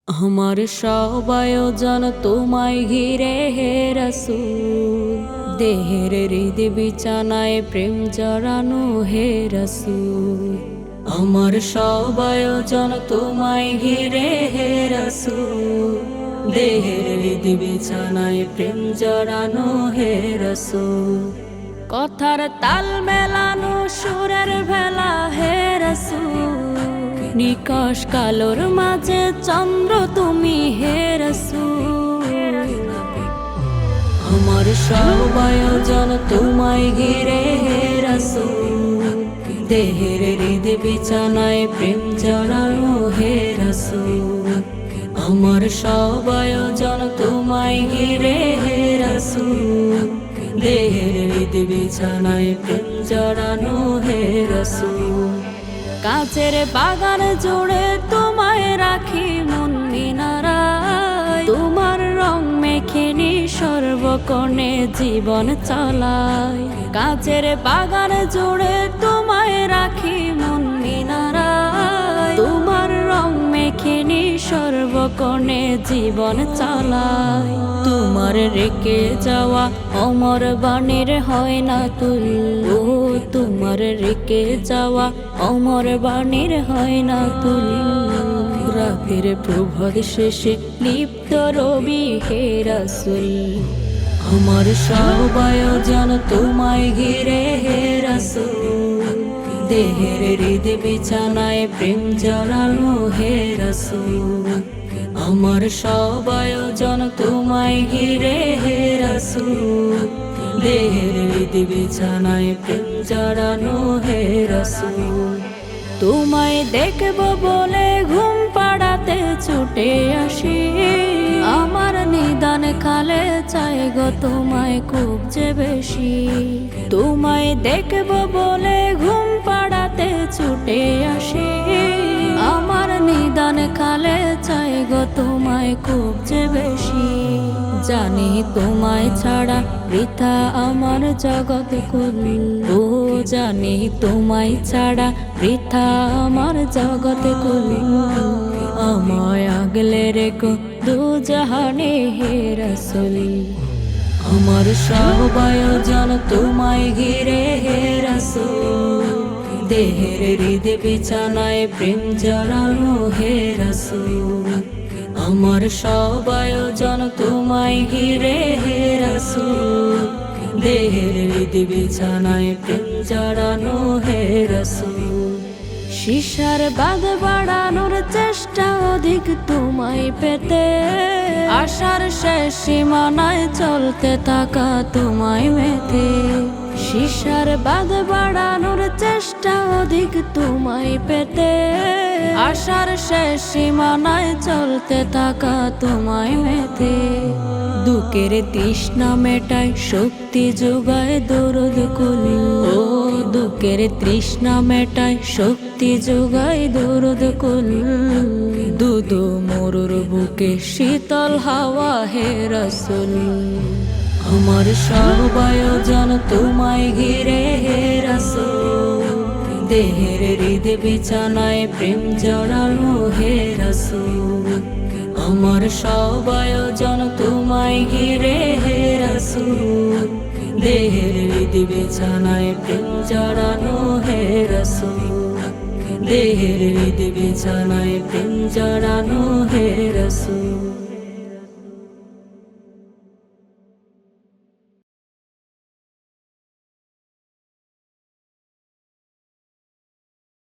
আমার সব আয়োজন তোমায় ঘিরে হে রাসূল, দেহের হৃদ বিছানায় প্রেম জড়ানো হে রাসূল। আমার সব আয়োজন তোমায় ঘিরে হে রাসূল, দেহের হৃদ বিছানায় প্রেম জড়ানো হে রাসূল। কথার তাল মেলানো সুরের ভেলা হে রাসূল, নিকশ কালোর মাঝে চন্দ্র তুমি হে রাসূল। আমার সব আয়োজন তোমায় ঘিরে হে রাসূল, দেহের হৃদ বিছানায় প্রেম জড়ানো হে রাসূল। আমার সব আয়োজন তোমায় ঘিরে হে রাসূল, দেহের হৃদ বিছানায় প্রেম জড়ানো হে রাসূল। কাছের বাগান জুড়ে তোমায় রাখি মন মিনারায়, তোমার রং মেখে নি সর্বকণে জীবন চালায়। কাছের বাগান জুড়ে তোমায় রাখি মন মিনারায়, তোমার রং মেখে নি সর্বকণে জীবন চালায়। তোমার রেখে যাওয়া অমর বাণীর হয় না তুল, ও তোমার রেখে যাওয়া অমর বাণীর হয় না তুল। রাতের প্রভাত শেষে লিপ্ত রবি হে রাসূল, আমার সব আয়োজন তোমায় ঘিরে হে রাসূল, দেহের হৃদ বিছানায় প্রেম জড়ানো হে রাসূল। আমার সব আয়োজন তোমায় ঘিরে হে রাসূল, দেহের হৃদ বিছানায় প্রেম জড়ানো হে রাসূল। তোমায় দেখব বলে ঘুম পাড়াতে ছুটে আসি, আমার নিদান কালে চাই গো তোমায় খুব যে বেশি। তোমায় দেখব বলে ঘুম পাড়াতে ছুটে আসি, আমার নিদান কালে চাই গো তোমায় খুব যে বেশি। জানি তোমায় ছাড়া বৃথা আমার জগৎ কুল, ও জানি তোমায় ছাড়া বৃথা আমার জগৎ কুল। আমায় আগলে রেখো দু জাহানে হে রাসূল, আমার সব আয়োজন তোমায় ঘিরে হে রাসূল, দেহের হৃদ বিছানায় প্রেম জড়ানো হে রাসূল। আমার সব আয়োজন তোমায় ঘিরে হে রাসূল, দেহের হৃদ বিছানায় প্রেম জড়ানো হে রাসূল। শিশার বাঁধ বাড়ানোর চেষ্টা অধিক তোমায় পেতে, আশার শেষ সীমানায় চলতে থাকা তোমায় মেতে। শিশার বাঁধ বাড়ানোর চেষ্টা অধিক তোমায় পেতে, আশার শেষ সীমানায় চলতে থাকা তোমায় মেতে। দুঃখের তৃষ্ণা মেটায় শক্তি যোগায় দরদ কুল, ও দুঃখের তৃষ্ণা মেটায় শক্তি যোগায় দরদ কুল। দুদু মরুর বুকে শীতল হাওয়া হে রাসূল, আমার সব আয়োজন তোমায় ঘিরে হে রাসূল, দেহের হৃদ বিছানায় প্রেম জড়ানো হে রাসূল। আমার সব আয়োজন তোমায় ঘিরে হে রাসূল, দেহের হৃদ বিছানায় প্রেম জড়ানো হে রাসূল, দেহের হৃদ বিছানায় প্রেম জড়ানো হে রাসূল।